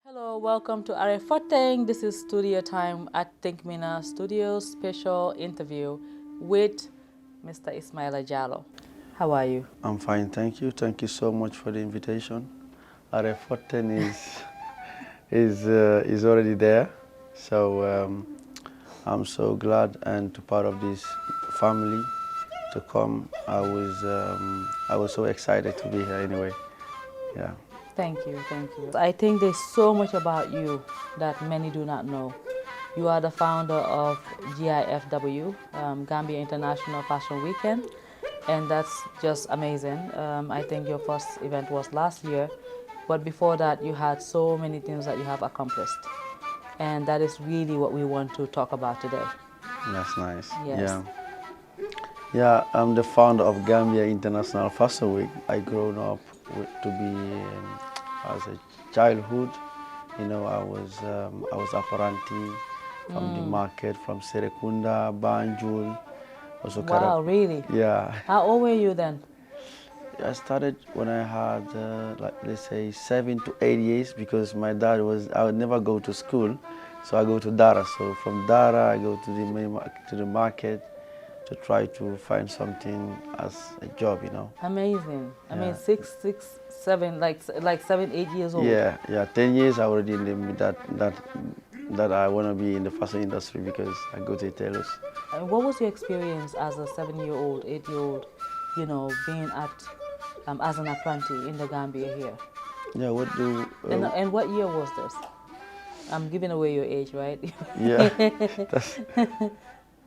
Hello, welcome to Aray Foteng. This is studio time at Think Mina Studios special interview with Mr. Ismaila Jallow. How are you? I'm fine, thank you. Thank you so much for the invitation. Aray Foteng is already there, so I'm so glad and to part of this family to come. I was so excited to be here anyway. Yeah. Thank you, thank you. I think there's so much about you that many do not know. You are the founder of GIFW, Gambia International Fashion Weekend, and that's just amazing. I think your first event was last year, but before that, you had so many things that you have accomplished, and that is really what we want to talk about today. That's nice. Yes. Yeah. Yeah, I'm the founder of Gambia International Fashion Week. I grown up to be as a childhood. I was apprenti from the market from Serekunda, Banjul, also Wow, really? Yeah, How old were you then? I started when I had like let's say 7 to 8 years because my dad I would never go to school, so I go to Dara. So from Dara I go to the market to try to find something as a job. Amazing. I mean, Yeah. 6, 6, 7, like 7, 8 years old. Yeah, 10 years I already in that I want to be in the fashion industry because I go to tailors. And what was your experience as a 7-year-old, 8-year-old, being at as an apprentice in the Gambia here? Yeah, what do And what year was this? I'm giving away your age, right? yeah, that's,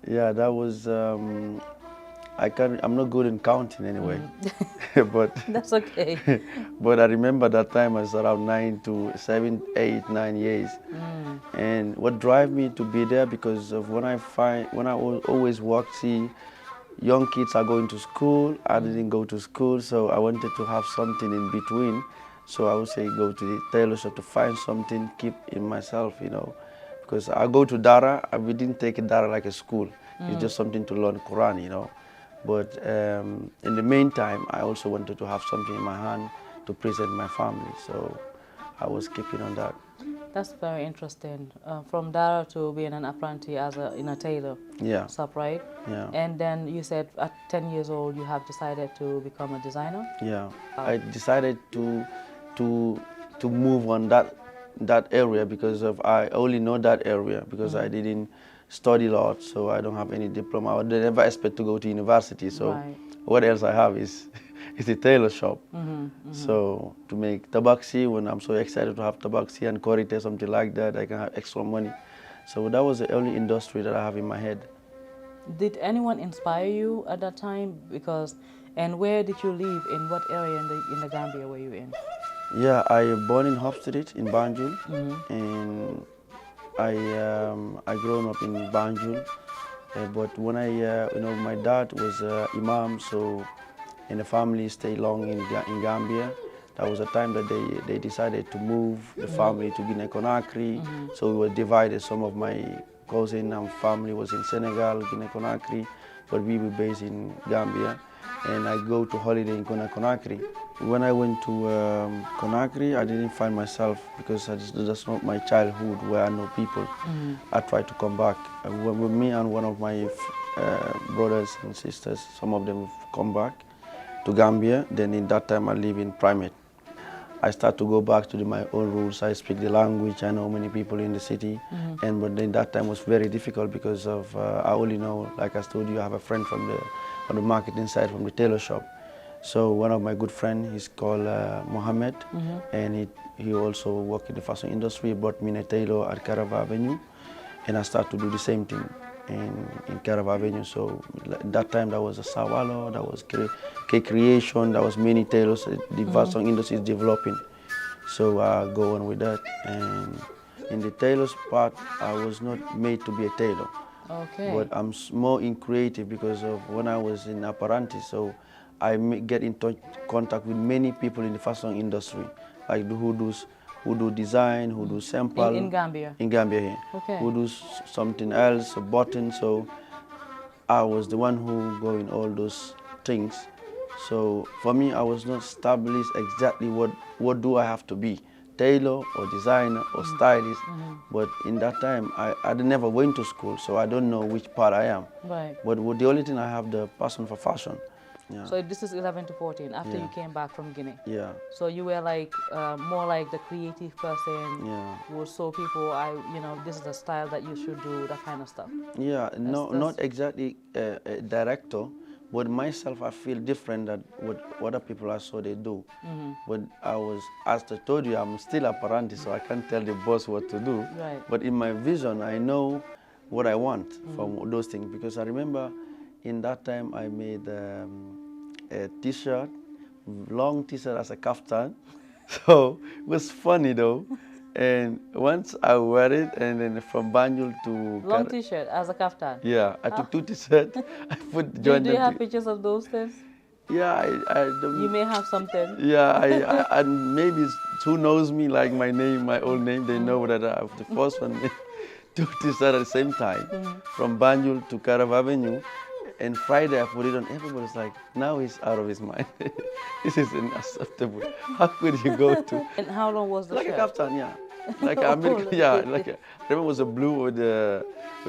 yeah, that was I'm not good in counting anyway, but That's okay. but I remember that time I was around 9 to 7, 8, 9 years, and what drive me to be there because of when I always walk see young kids are going to school. I didn't go to school, so I wanted to have something in between. So I would say go to the tailor shop to find something, keep in myself. Because I go to Dara, we didn't take Dara like a school. It's just something to learn Quran. But in the meantime, I also wanted to have something in my hand to present my family. So I was keeping on that. That's very interesting. From Dara to being an apprentice in a tailor Yeah, shop, right? yeah. And then you said at 10 years old you have decided to become a designer. Yeah, I decided to to move on that area because of I only know that area because I didn't study a lot, so I don't have any diploma. I never expect to go to university. So Right. what else I have is is a tailor shop. So to make tabaxi, when I'm so excited to have tabaxi and korite, something like that, I can have extra money. So that was the only industry that I have in my head. Did anyone inspire you at that time? And where did you live? In what area in the Gambia were you in? Yeah, I born in Hop Street in Banjul, and I grown up in Banjul. But when my dad was imam, so and the family stayed long in Gambia. That was the time that they decided to move the family to Guinea Conakry. So we were divided. Some of my cousin and family was in Senegal, Guinea Conakry, but we were based in Gambia. And I go to holiday in Guinea Conakry. When I went to Conakry, I didn't find myself because that's not my childhood where I know people. I tried to come back. With me and one of my brothers and sisters, some of them come back to Gambia. Then in that time I live in Primate. I start to go back to my own roots. I speak the language. I know many people in the city, but then that time was very difficult because of I only know, like I told you, I have a friend from the marketing side from the tailor shop. So one of my good friends, he's called Mohammed, and he also work in the fashion industry. He brought me in a tailor at Carava Avenue, and I start to do the same thing in Carava Avenue. So that time that was a Sawalo, that was cake creation, that was many tailors. The fashion industry is developing. So I go on with that. And in the tailors part, I was not made to be a tailor. Okay. But I'm more in creative because of when I was in apprentice. So I get in contact with many people in the fashion industry, like who do design, who do sample. In Gambia? In Gambia here. Okay. Who do something else, a button. So I was the one who go in all those things. So for me, I was not established exactly what do I have to be tailor or designer or stylist. But in that time, I never went to school, so I don't know which part I am. Right. But the only thing I have the passion for fashion. Yeah. So this is 11 to 14 after Yeah. you came back from Guinea. Yeah. So you were like more like the creative person. Yeah. You would show people, this is the style that you should do, that kind of stuff. Yeah, no, that's- not exactly a director, but myself, I feel different than what other people I saw they do. But as I told you, I'm still apprentice, so I can't tell the boss what to do. Right. But in my vision, I know what I want from those things, because I remember in that time I made a t-shirt, long t-shirt as a kaftan. So it was funny though. And once I wear it, and then from Banjul to Long t-shirt as a kaftan. yeah, I took 2 t-shirts. I put Do joined you them. have pictures of those things? Yeah, You may have something. yeah, and maybe who knows me like my name, my old name, they know that I have the first one. 2 t-shirts at the same time, from Banjul to Carav Avenue. And Friday I put it on. Everybody's like, now he's out of his mind. This is unacceptable. How could you go to? And how long was the Like shirt? a kaftan, yeah. Like American, yeah. Like I remember it was a blue with the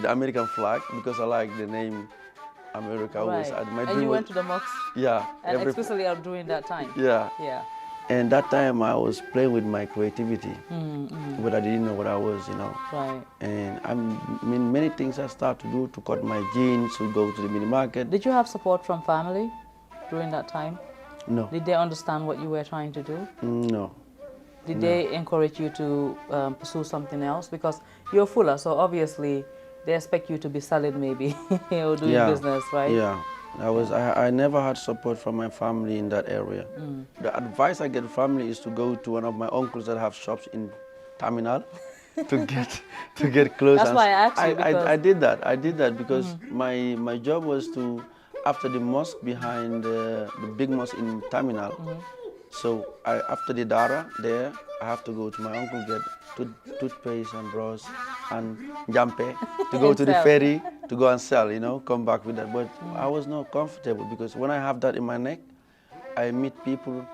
American flag, because I like the name America. Always. Right. My And dream you was, went to the mosque, yeah. and especially during that time. Yeah. Yeah. And that time I was playing with my creativity, but I didn't know what I was, Right. And many things I started to do, to cut my jeans, to go to the mini market. Did you have support from family during that time? No. Did they understand what you were trying to do? No. Did they encourage you to pursue something else? Because you're fuller, so obviously they expect you to be selling maybe or doing business, right? Yeah. I never had support from my family in that area. The advice I get from family is to go to one of my uncles that have shops in Terminal to get clothes. That's why I asked you, because I did that because my job was to, after the mosque behind the big mosque in Terminal. So after the Dara there, I have to go to my uncle, get toothpaste and brush and jampe to go to the ferry to go and sell, come back with that. But I was not comfortable, because when I have that in my neck, I meet people,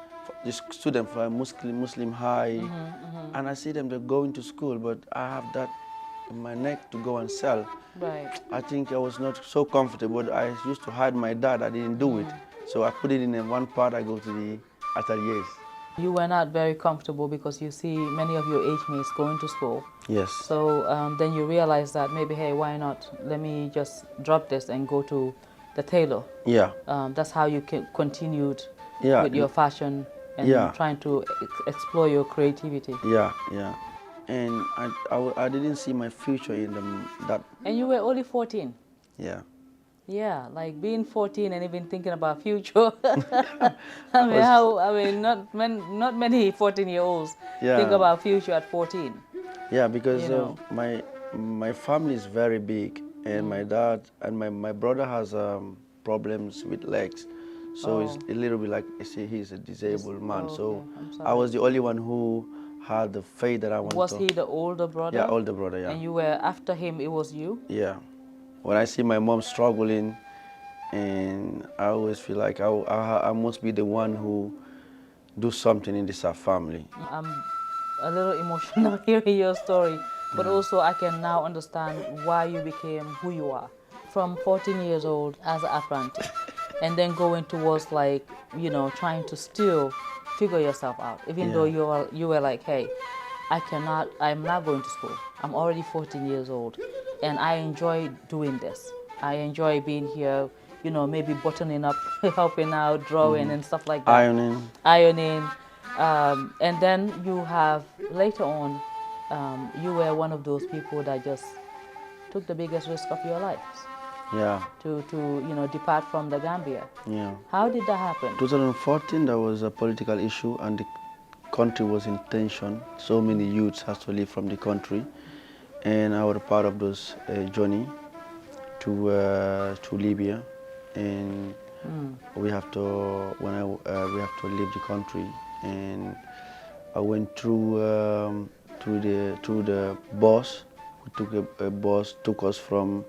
just students from Muslim high, and I see them, they're going to school, but I have that in my neck to go and sell. Right. I think I was not so comfortable. I used to hide my dad. I didn't do it. So I put it in one part. I go to the ateliers. You were not very comfortable because you see many of your age mates going to school. Yes. So then you realize that maybe, hey, why not? Let me just drop this and go to the tailor. Yeah. That's how you continued Yeah. with your fashion and trying to explore your creativity. Yeah, yeah. And I didn't see my future in that. And you were only 14. Yeah. Yeah, like being 14 and even thinking about future. Not many 14-year-olds think about future at 14. Yeah, because my family is very big, and my dad and my brother has problems with legs, so it's a little bit like, he's a disabled man. So I was the only one who had the faith that I wanted. Was he the older brother? Yeah, older brother. Yeah. And you were after him. It was you. Yeah. When I see my mom struggling, and I always feel like I must be the one who do something in this family. I'm a little emotional hearing your story, but also I can now understand why you became who you are. From 14 years old as an apprentice, and then going towards trying to still figure yourself out, even though you were like, hey, I'm not going to school. I'm already 14 years old, and I enjoy doing this. I enjoy being here, maybe buttoning up, helping out, drawing and stuff like that. Ironing. And then you have, later on, you were one of those people that just took the biggest risk of your lives. Yeah. To depart from the Gambia. Yeah. How did that happen? 2014, there was a political issue, and the country was in tension. So many youths had to leave from the country, and I was part of those journey to Libya, and we have to leave the country, and I went through the bus. We took a bus, took us from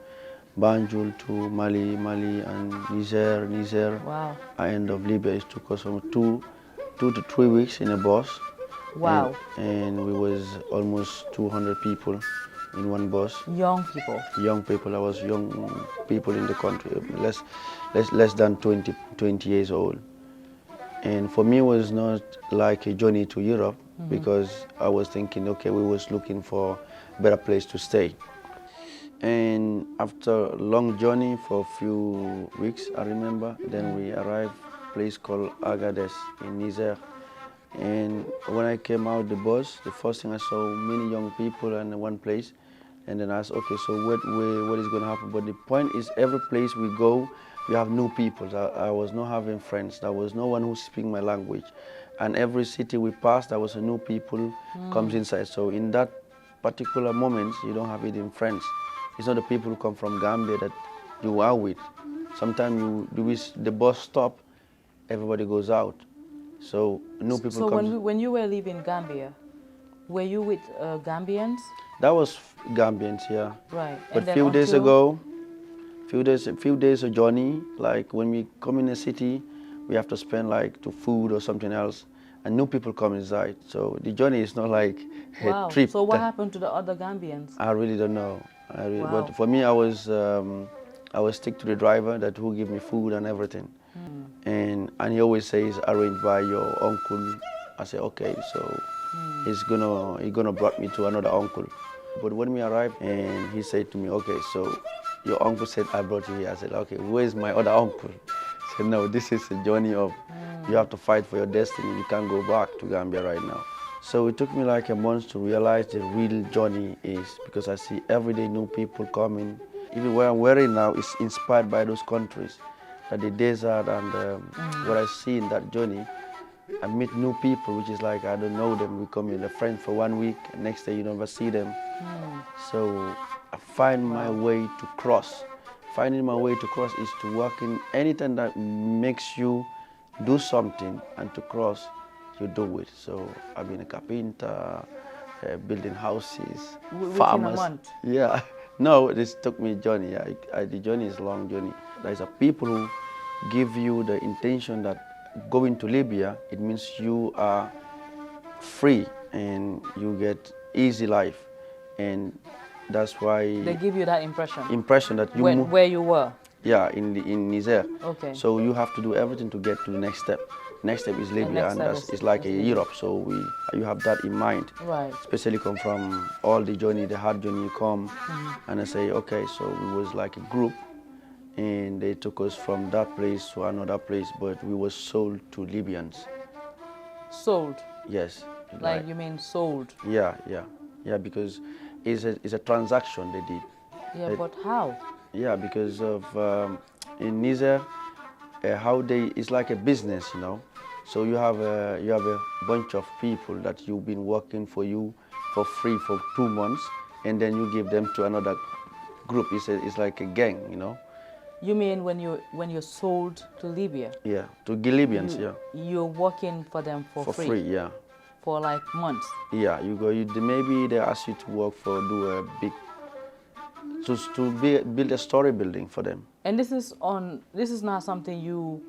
Banjul to Mali and Niger. Wow. End of Libya. It took us from 2 to 3 weeks in a bus. Wow. And we was almost 200 people in one bus. Young people. Young people. I was young people in the country, less than 20 years old. And for me, it was not like a journey to Europe because I was thinking, okay, we was looking for a better place to stay. And after a long journey for a few weeks, I remember, then we arrived a place called Agadez in Niger. And when I came out the bus, the first thing I saw many young people in one place. And then I asked, okay, so what is going to happen? But the point is, every place we go, we have new people. I was not having friends. There was no one who speak my language. And every city we passed, there was a new people comes inside. So in that particular moment, you don't have even friends. It's not the people who come from Gambia that you are with. Sometimes the bus stop, everybody goes out. So new people So come. when you were leaving Gambia, were you with Gambians? That was Gambians, yeah. Right. But few days ago, few days of journey, like when we come in a city, we have to spend like to food or something else, and new people come inside. So the journey is not like a trip. So what happened to the other Gambians? I really don't know. Wow. But for me, I was stick to the driver that who give me food and everything. And he always says arranged by your uncle. I say okay, so he's gonna brought me to another uncle. But when we arrived, and he said to me, okay, so your uncle said I brought you here. I said, okay, where's my other uncle? He said, no, this is a journey of you have to fight for your destiny. You can't go back to Gambia right now. So it took me like a month to realize the real journey is, because I see everyday new people coming. Even where I'm wearing now is inspired by those countries, that the desert and what I see in that journey. I meet new people, which is like I don't know them. We come in a friend for 1 week, and next day you never see them. So I find my way to cross. Finding my way to cross is to work in anything that makes you do something, and to cross, you do it. So I've been a carpenter, building houses, farmers. Within a month? Yeah. No, this took me a journey. The journey is a long journey. There's a people who give you the intention that going to Libya, it means you are free and you get easy life. And that's why They give you that impression? Impression that you where you were? Yeah, in Niger. Okay. So you have to do everything to get to the next step. Next step is Libya, and it's like a Europe. So you have that in mind. Right. Especially come from all the journey, the hard journey you come, and I say, okay, so it was like a group, and they took us from that place to another place, but we were sold to Libyans. Sold? Yes. Like you mean sold? Yeah, because it's a transaction they did. Yeah, but how? Yeah, because of in Niger, it's like a business, you know. So you have a bunch of people that you've been working for you for free for 2 months, and then you give them to another group. It's like a gang, you know. You mean when you're sold to Libya? Yeah, to Libyans, yeah. You're working for them for free? For free, yeah. For like months? Yeah, maybe they ask you to work do a big, build a story building for them. And this is not something you...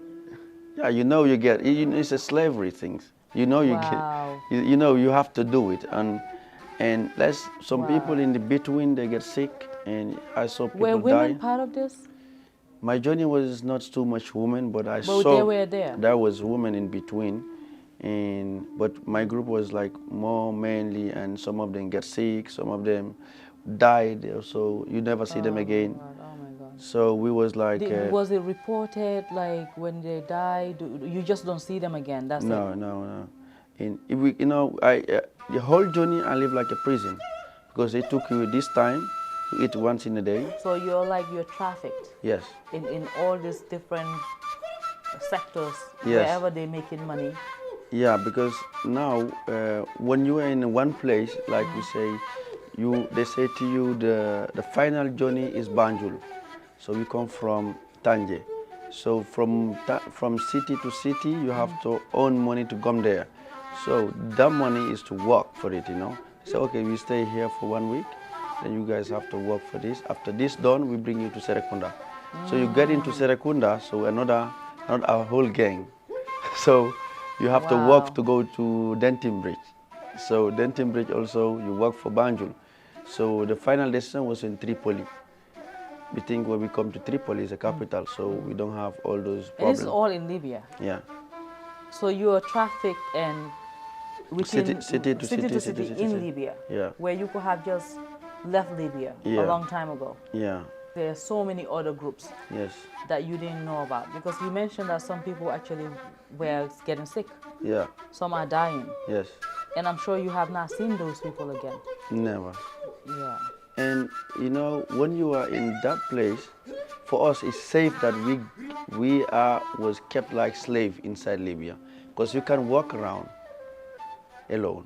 Yeah, it's a slavery thing. Wow. You have to do it, and some people in the between, they get sick, and I saw people die. Were women part of this? My journey was not too much women, but saw they were there. There was women in between, but my group was like more mainly, and some of them get sick, some of them died, so you never see them again. Oh my God. So we was like... was it reported, like when they die, you just don't see them again? That's No. it? The whole journey I live like a prison, because they took you this time to eat once in a day. So you're trafficked? Yes. In all these different sectors, yes. Wherever they're making money? Yeah, because now when you are in one place, like we say, they say to you the final journey is Banjul. So we come from Tanje. So from city to city, you have to earn money to come there. So that money is to work for it, you know. So okay, we stay here for 1 week, then you guys have to work for this. After this done, we bring you to Serekunda. So you get into Serekunda, so not a whole gang. So you have to work to go to Denton Bridge. So Denton Bridge also, you work for Banjul. So the final decision was in Tripoli. We think when we come to Tripoli, it's a capital, so we don't have all those And problems. this is all in Libya. Yeah. So you are trafficked and within City to city, in Libya, Yeah. where you could have just left Libya Yeah. a long time ago. Yeah. There are so many other groups Yes. that you didn't know about, because you mentioned that some people actually were getting sick. Yeah. Some are dying. Yes. And I'm sure you have not seen those people again. Never. Yeah. And you know, when you are in that place, for us it's safe that was kept like slave inside Libya, because you can walk around alone.